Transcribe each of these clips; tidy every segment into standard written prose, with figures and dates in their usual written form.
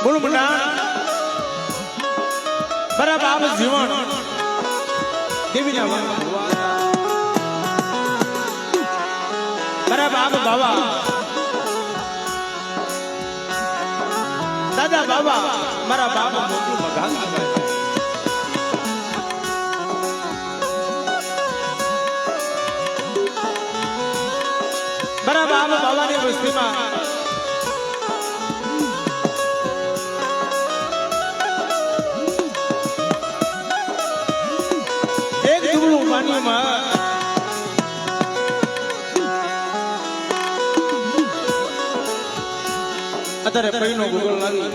મૂળ મંડાણ બરાબર આપ જીવન દેવીના વાણ બરાબર આપ બાવા દાદા બાબા મારા બાબા મોટું મગાન બરાબર આપ બાવાની વસ્તીમાં અત્યારે પૈનો ગૂગલ લાગી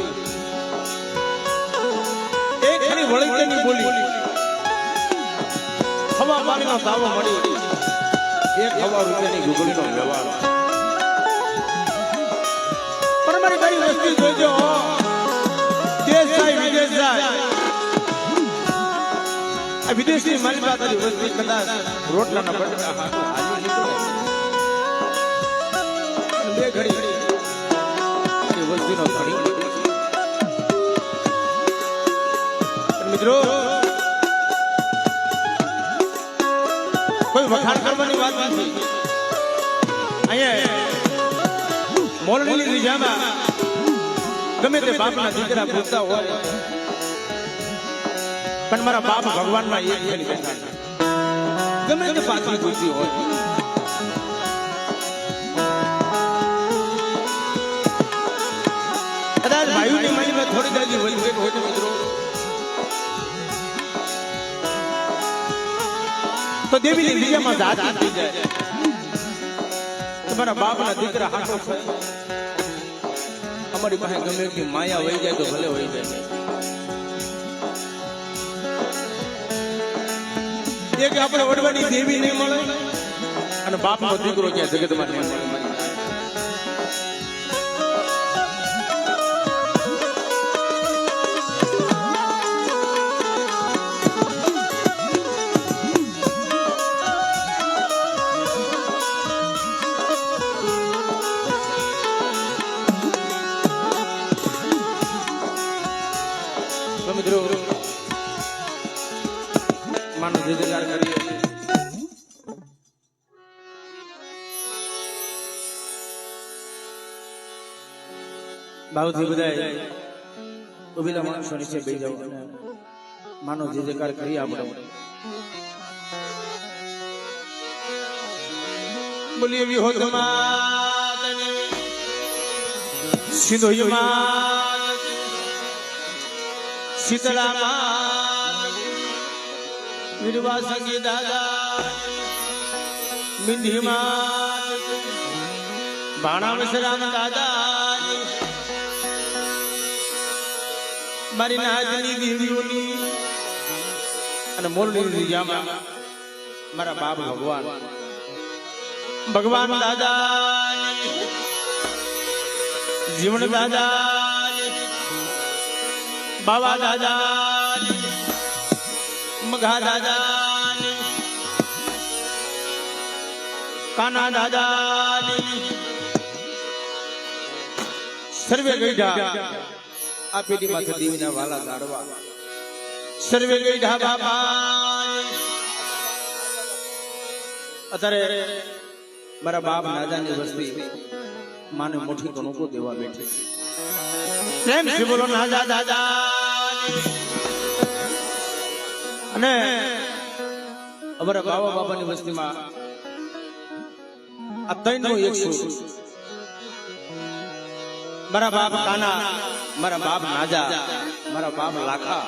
એક ખરી વળીની બોલી હવા પાણીનો દાવો મળી 1,000 રૂપિયાની ગૂગલનો વ્યવહાર પણ મારી કઈ વસ્તુ જોજો દેશ જાય વિદેશ જાય આ વિદેશની મારી પાસે વસ્તી કદાચ રોટલાના બટકા હાલી નીકળે બે ઘડી વસ્તીનો ઘણી મિત્રો કોઈ વખાણ કરવાની વાત નથી અહીંયા મોરલીની રીજામાં ગમે તે બાપના દીકરા પૂછતા હોય પણ મારા બાપ ભગવાનમાં એક ફેરી બેઠા ગમે તે પાછી પૂછતી હોય કદાચ ભાઈઓની મનમાં થોડી દાદી વલગેટ હોય તો મિત્રો તો દેવીની લીજામાં જાત થઈ જાય તમારા બાપના દીકરા હાથો છે અમારી પાસે ગમે એટલી માયા વહી જાય તો ભલે વહી જાય એક આપણે વડવાની દેવી નહીં મળે અને બાપનો દીકરો ક્યાં જગતમાં નહીં મળે મિત્રો માનો જયકાર કરીએ ભાવથી બધા ઉભેલા માણસો નીચે બેસી જાવ માનો જયકાર કરીએ આપણે બોલીએ વિહોતમાં સિંધોયમાં શીતળામાં વિરવા સંગી દાદા મિંધીમાં ભાણા વિશ્રામ દાદા મારી નાજની દેવીઓની અને મોરલી રીજામાં મારા બાપ ભગવાન દાદા જીવન દાદા બાવા દાદા મઘા દાદા કાના દાદા સર્વે ગઈઢા આ પેટી માથે દેવીના વાલા લાડવા સર્વે ગઈઢા બાપા અત્યારે મારા બાપ નાદાની વસ્તી માને મોટી કણકો દેવા બેઠી પ્રેમ થી બોલો નાદા દાદા અને અમારા બાવા બાબાની વસ્તીમાં આ 301 મારા બાપ કાના મારા બાપ નાજા મારા બાપ લાખા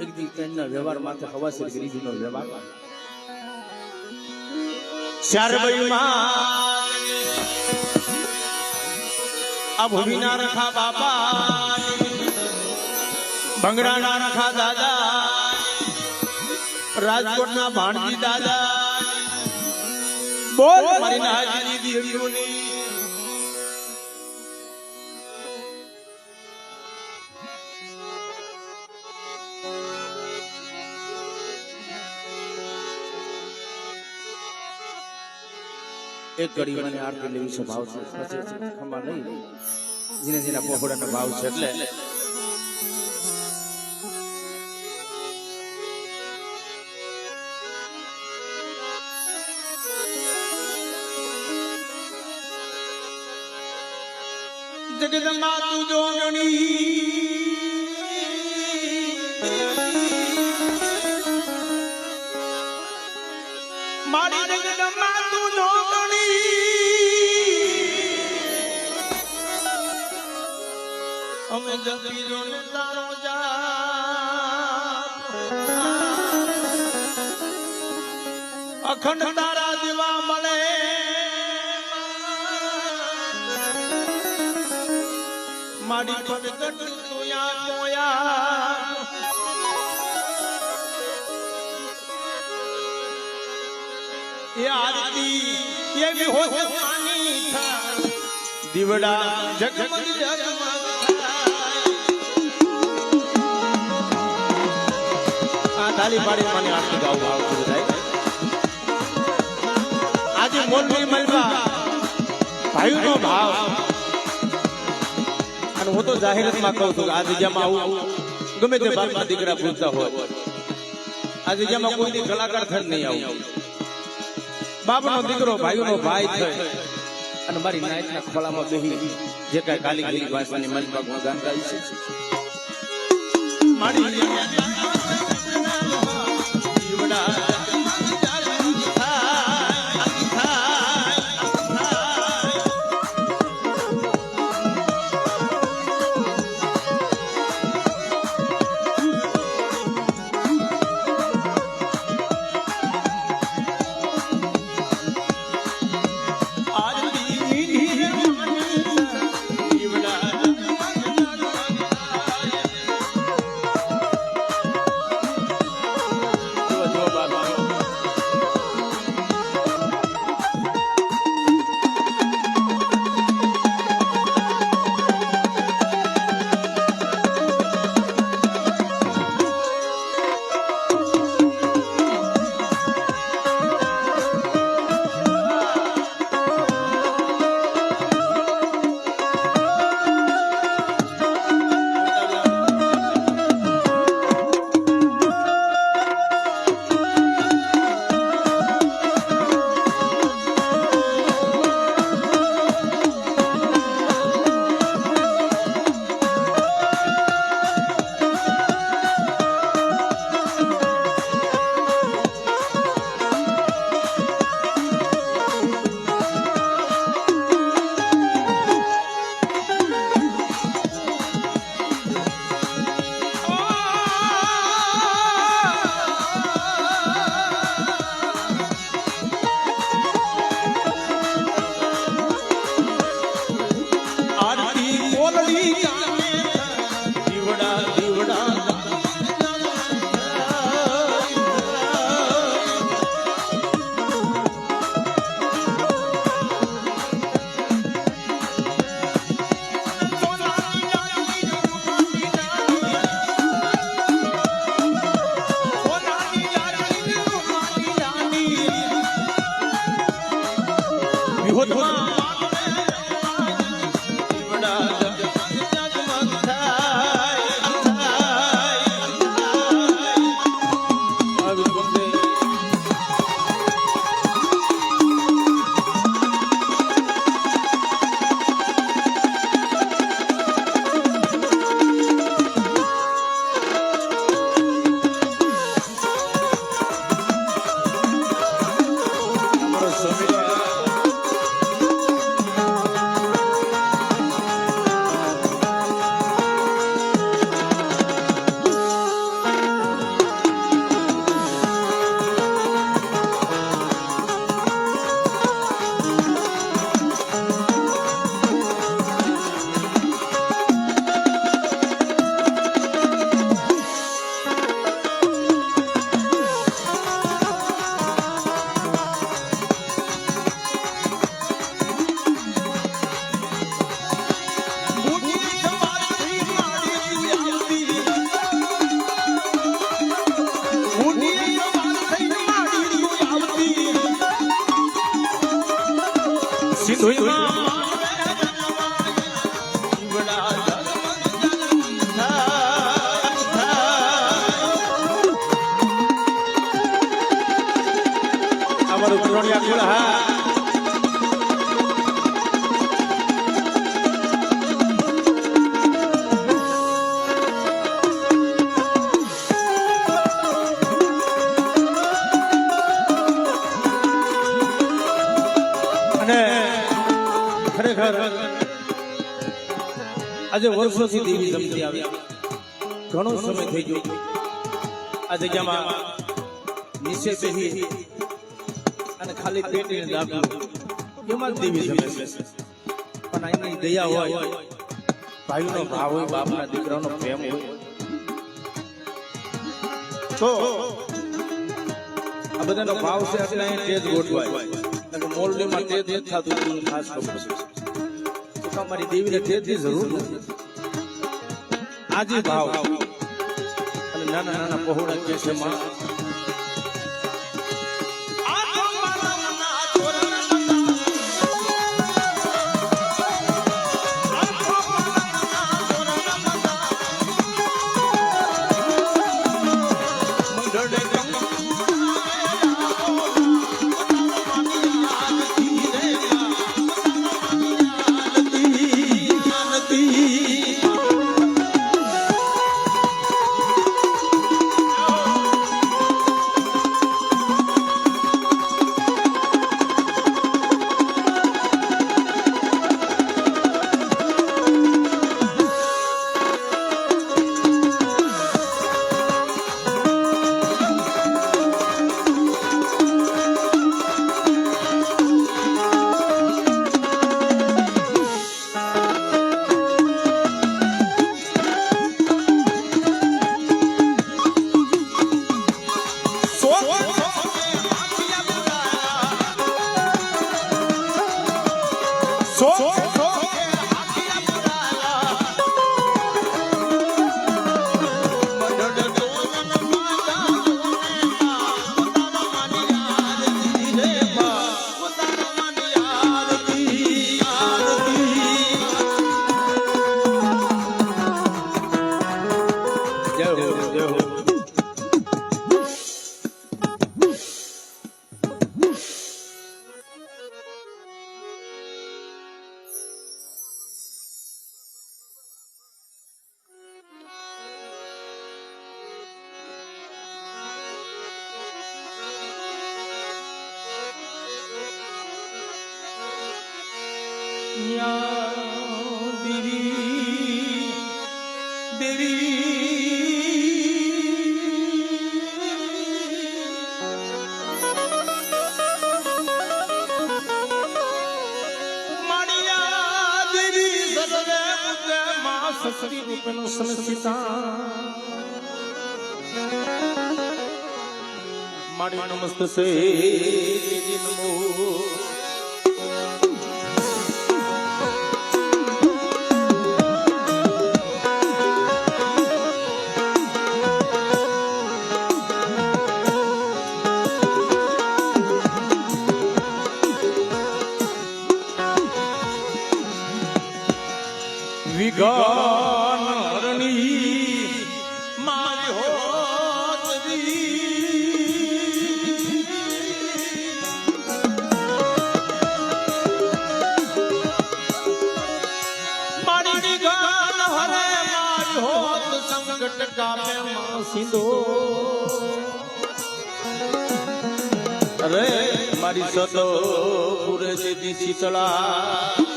એક દી તેના વ્યવહાર માથે હવાસી ગરીબીનો વ્યવહાર શારબઈમાં આ ભૂમિના રખા બાપા ભંગડાના રખા દાદા રાજકોટના ભાણજી દાદા બોલ મારી નાજની દેવીઓની એક ઘડી મને આરતી લેવી સ્વભાવ છે ખમા નહીં જેને જેના પહોળાનો ભાવ છે એટલે જગદંબા તું જોગણી મારી જગદંબા તું જોગણી અમે જપીરો ને તારો જાપ અખંડ તારા દીવા મળે મારી પ્રગટ તોયા તોયા એ આરતી એવી હોય માની થાય દીવડા જગમગ જગમગ આ તાલી પાડી મને આરતી ગાવું આવતું થાય આજે મોલવી મલબા ભાઈનો ભાવ હું તો જાહેરાતમાં કહું છું આ જગ્યામાં આવું ગમે તે બાપના દીકરા પૂછતા હોય આ જગ્યામાં કોઈની કલાકાર થઈ નહીં આવું બાપનો દીકરો ભાઈનો ભાઈ થઈ અને મારી નાયકના ખોળામાં બેહી જે કાંઈ કાલી ગલી ભાષાની મનપાકમાં ગાન ગાયું છે મારી વિહોદમાં અમારું પુરોણિયા કુળ હા ખરેખર આજે વર્ષોથી દેવી જમતી આવી ઘણો સમય થઈ ગયો આ જગ્યામાં નીચે બેસી અને ખાલી પેટીને દાબી એમાં જ દેવી જમે છે પણ અહીંની દયા હોય ભાઈનો ભાવ હોય બાપના દીકરાનો પ્રેમ હોય તો આ બધાનો ભાવ છે એટલે અહીં તેજ ગોઠવાય મોરલીમાં તેજ નથી થતું ખાસ ખબર છે તમારી દેવીને તેજની જરૂર નથી આજે ભાવ અને નાના નાના પહોળા કે છે માં મારી નમસ્તે સે નમો વિગાન હરણી મારી હોતરી મારી વિગાન હરે મારી હોત સંકટ કાપે માં સિંધો અરે મારી સતો પૂરે છે શીતળા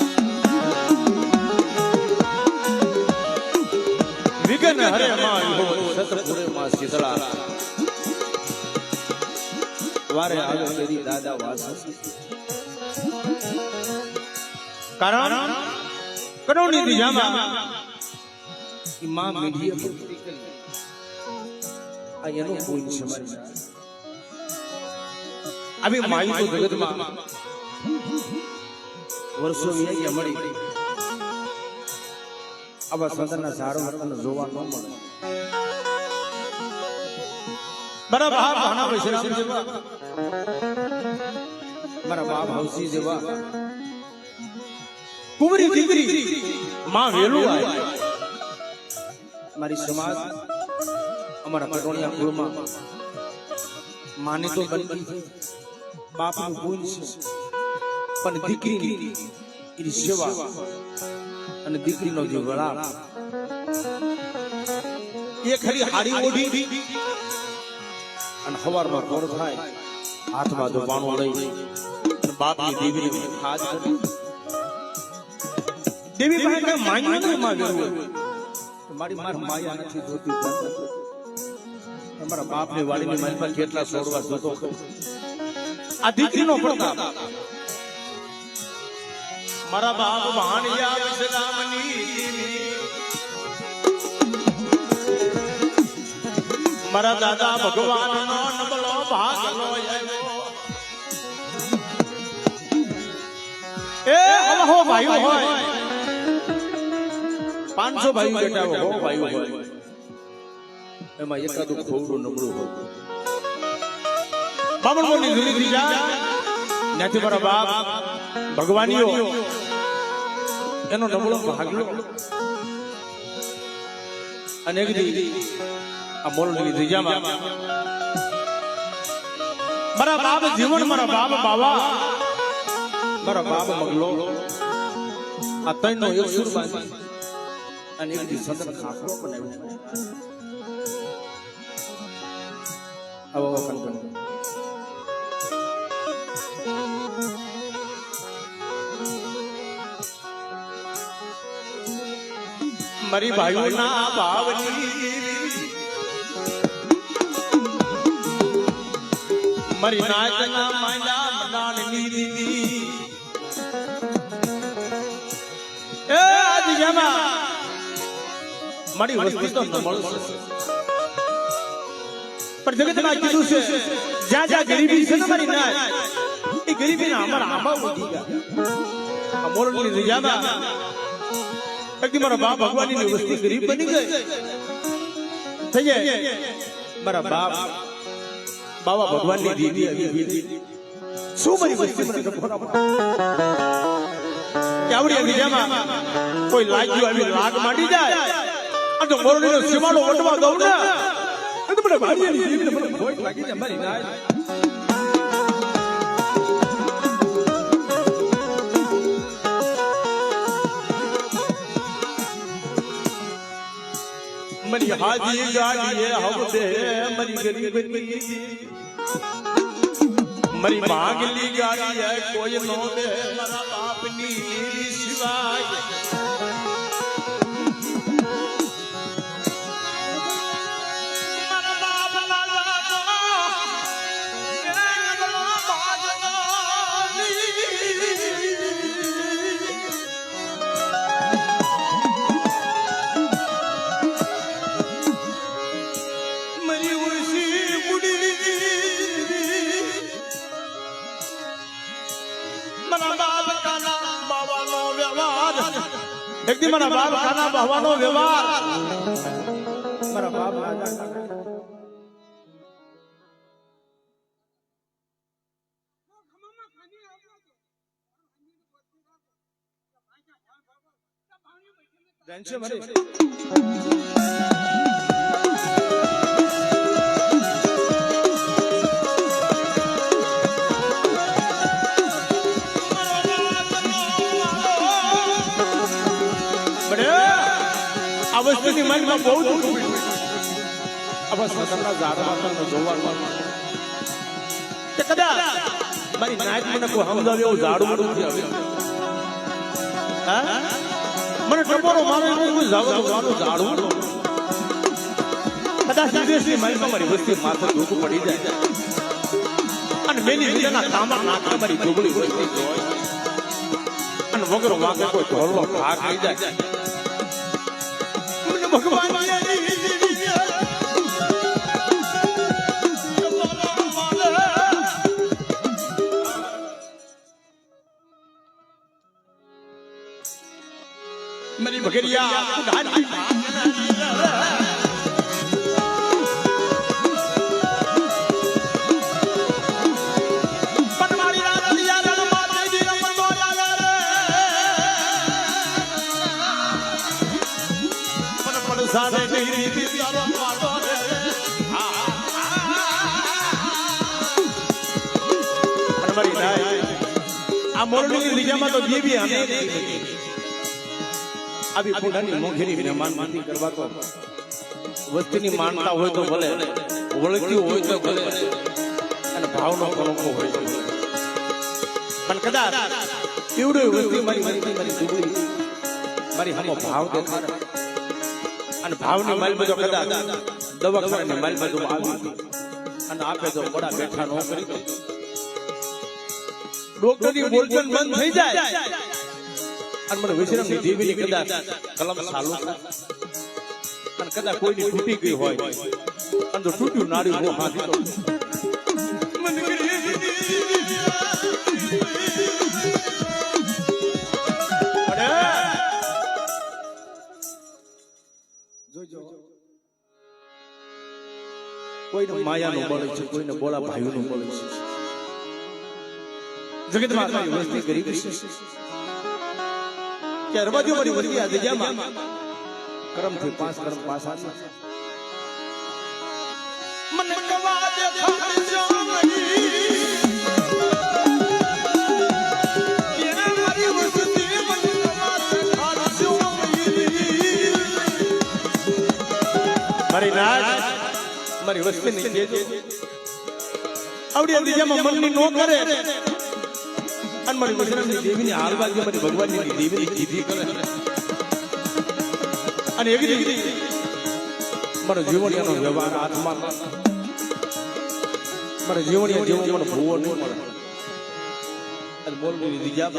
વિઘ્ન હરે માં સતપુરે માં શીતળા વારે આવે તેરી દાદા વાસ કારણ કરોની દિશામાં ઇમામ મીડિયા ભક્તિ કરી આ એનો કોઈ સમજ આવી માઈ તો જગતમાં વર્ષો વીયા મળી આવા સંતના સારો આપણને જોવા ન મળે મારા બાપ ભાના વિશ્રામ જેવા મારા બાપ હવસી જેવા કુંવરી દીકરી માં વેલું આવે મારી સમાજ અમારા પટોણિયા કુળમાં માની તો બનતી બાપનું ગુણ છે પણ દીકરીની એની સેવા અને દીકરીનો જે વળાપ એ ખરી હારી ઓઢી અને સવારમાં કોર થાય હાથમાં ધોપાણું લઈ બાપની દીકરીને ખાસ કરી દેવી પાસે કઈ માન્યું નથી માગ્યું મારી માર માયા નથી જોતી તમારા બાપની વાડીની મારી પાસે કેટલા છોડવા જોતો આ દીકરીનો પ્રતાપ મારા બાપ વાણિયા વિશ્રામની મારા દાદા ભગવાનનો નબળો ભાગલો એ હો ભાઈઓ હોય 500 ભાઈઓ બેટા હો ભાઈઓ હોય એમાં એકાદું ખોડું નબળું હોય બામણોની ધૂળી જાય ત્યાંથી મારા બાપ ભગવાનીઓ એનો નબળો ભાગલો અને એક દી આ મોલની ધીજામાં મારા બાપ જીવન મારા બાપ બાવા મારા બાપ મગલો આ ત્રણનો એક સુર બાંધી અને એક દી સદન ખાખરો બનાવ્યો આવો કંકન મારી ભાઈઓના ભાવની મારી નાચના માયા મનાણની દીદી એ દિયામાં મારી વસ્તી તો નમળ છે પણ જગતમાં કીધું છે જ્યાં જ્યાં ગરીબી છે ને મારી નાચ એ ગરીબીના અમારા આંબા ઉઠી ગયા આ મોરલની દિયામાં મારા બાપ ભગવાનની વસ્તી ગરીબ બની ગઈ થઈ જાય મારા બાપ બાવા ભગવાનની દીદી આવી શું મારી વસ્તી મને આવડી વિદ્યામાં કોઈ લાગ્યું આવી લાગ માંડી જાય આ તો મોરલીનો સીમાડો વટવા દઉં ને તો મને ભાડીની દીદીને મને ભોય લાગી જાય મારી નાય मरी हाजी गाड़ी हवदे मरी गरीबनी मरी मांगली गाड़ी है कोई नो दे मरा बापनी सिवाय मरा बाप एक दिन मारा बाप खाना बहवानो व्यवहार मारा बाप राजा टेंशन मरे અવસ્થાની મનમાં બહુ દુઃખ પડ્યું અવસ્થાના ઝાડમાં જોવાનું તે કદાચ મારી નાયક મને કોઈ સમજાવે એવું ઝાડું નથી આવ્યું હા મને ટપોરો મારો એવું કોઈ ઝાડું કદાચ વિદેશની મનમાં મારી વસ્તી માથે દુઃખ પડી જાય અને મેની બીજાના તાંબા નાખા મારી જોગડી વસ્તી હોય અને વગર વાગે કોઈ ઢોલનો ભાગ થઈ જાય भगवान मेरी बकरिया સાને ગીરી તારો પાડો રે અનમરી નાય આ મોરલીની લીજામાં તો દેવી અમે આવી પુડાની મોઘેરી મહેમાન માનતી કરવા તો વસ્તીની માનતા હોય તો ભલે વળગ્યું હોય તો ભલે અને ભાવનો કલંકો હોય તો પણ કદાચ એવડો વસ્તી મારી દુબળી મારી હમો ભાવ દેખાડે અને ભાવની માલ બધો કદાચ દવાખાનાની માલ બધું આવી અને આપે તો બડા બેઠા ન કરી ડોક્ટરની બોલચન બંધ થઈ જાય અને મને વિશ્રામની દેવીની કદાચ કલમ ચાલુ થાય અને કદાચ કોઈની તૂટી ગઈ હોય અને તો તૂટ્યું નાડ્યું હું હાથી તો કોઈને માયાનું બળ છે કોઈને બોલા ભાઈઓનું બળ છે જગતમાં આટલી વસ્તી ગરીબ છે કે અરબાજો મારી વસ્તી આ જગ્યામાં કર્મથી 5 કર્મ પાછા મને કવા દેખાડજો મારી નાચ મારી વસ્તી નહીં કેજો આવડી અંદિજામાં મનની નો કરે અને મારી વજરાની દેવીની હાલવાજી મારી ભગવાનની દેવીની કીધી કરે અને એવી રીતે મારો જીવણીયાનો વ્યવહાર હાથમાં મારા જીવણીયા જેવો મને ભૂવો નહીં મળે અને બોલની દીજા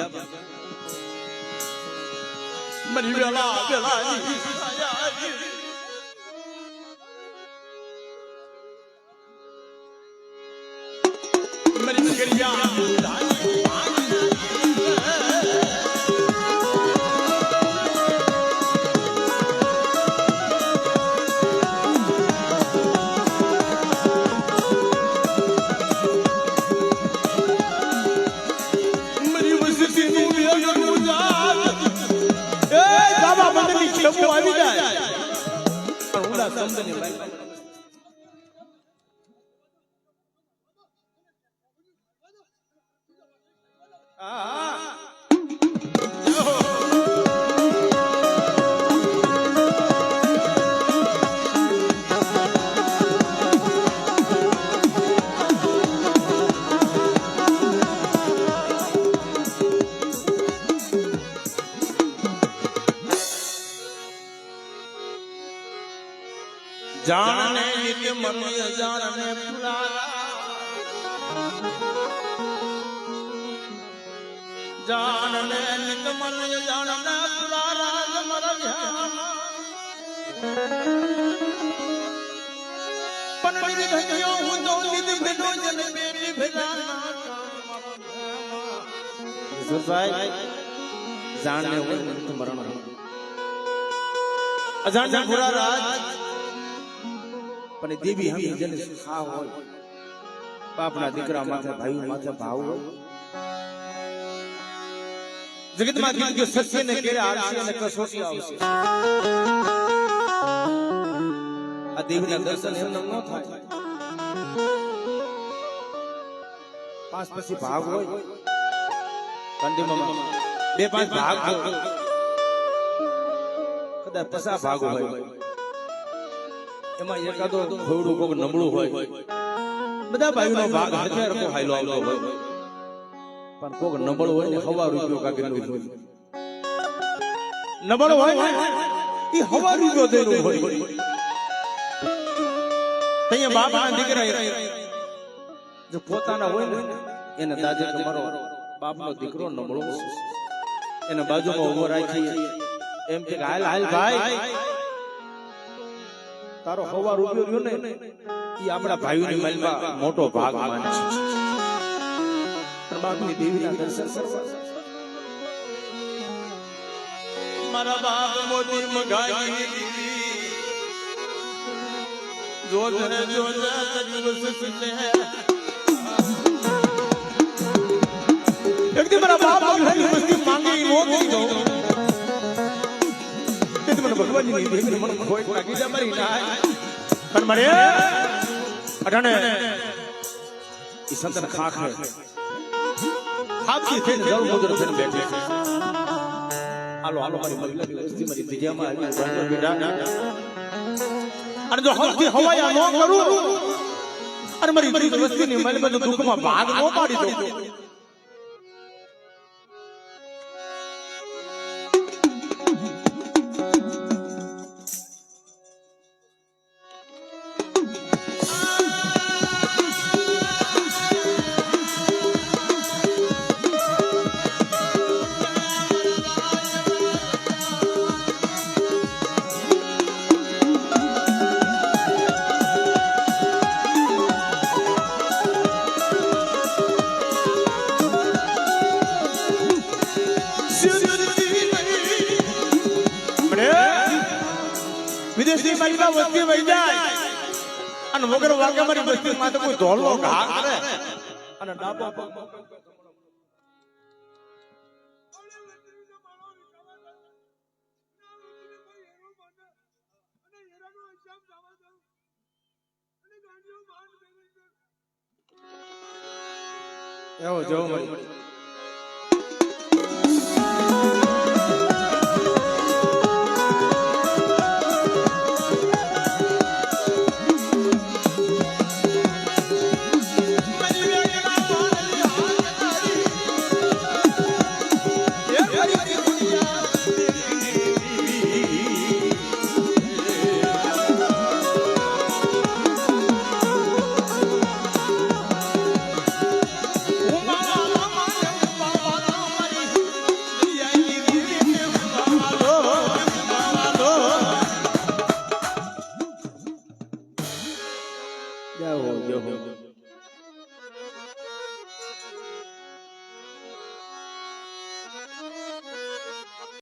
મારી વેલા મારી ગરિયા આવી જાય પણ ઉલા સમજની ભાઈ જાણને નિત્ય મનય જાણને પુરારા જાણને નિત્ય મનય જાણને પુરારા જમર ધ્યાન પણ વિધયો હું તો નિધિ ભેગો જન બેબી ભેગા સુસાઈ જાણને હોય નિત્ય મરણ અજાણ પુરારા પણ દેવી હમી જેને ખા હોય બાપના દીકરા માથે ભાઈ માથે ભાવ હોય જગતમાં દીકરીઓ સત્યને કેરે આવશે અને કસોટી આવશે આ દેવીના દર્શન એમને ન થાય 5 પછી ભાગ હોય કંદીમાં 2-5 ભાગ હોય કદાચ 50 ભાગ હોય એમાં એકાદો થોડું કોક નબળું હોય બધા ભાઈઓનો ભાગ હરખે હરખો હાઈલો આવતો હોય પણ કોક નબળું હોય ને હવા રૂપિયો કાકેલું હોય નબળો હોય એ હવા રૂપિયો દેનું હોય તૈયા બાપના દીકરા જો પોતાના હોય ને એને દાદે તમારો બાપનો દીકરો નબળો એને બાજુમાં ઉભો રાખી એમ કે હાલ હાલ ભાઈ તારો હવા રૂપિયો રહ્યો ને એ આપણા ભાઈઓની માલમાં મોટો ભાગ માને છે બાપની દેવીના દર્શન કરવા મારા બાપ મોદી મગાઈ જો ધરે જો દિવસ સુને એકદમ મારા બાપ ઘણી વસ્તુ માંગી નો દઈ દો તે મને ભગવાનની દેવી મને ખોઈ લાગી જા મારી ના પણ મરે અઢાણે ઈ સંતન ખાખ હે હાથી થઈને જળ મુદ્ર થઈને બેઠે હાલો હાલો મારી મગલાની વસ્તી મારી બીજામાં આવી બેટા અને જો હવથી હવાયા નો કરું અને મારી બધી વસ્તીની મલબદ દુઃખમાં ભાગ નો પાડી દઉં વિદેશની મહિલા વસ્તી વહી જાય અને વગર વાગે મારી વસ્તી માં તો કોઈ ધોલો ઘા કરે અને ડાબા એવો જો મારી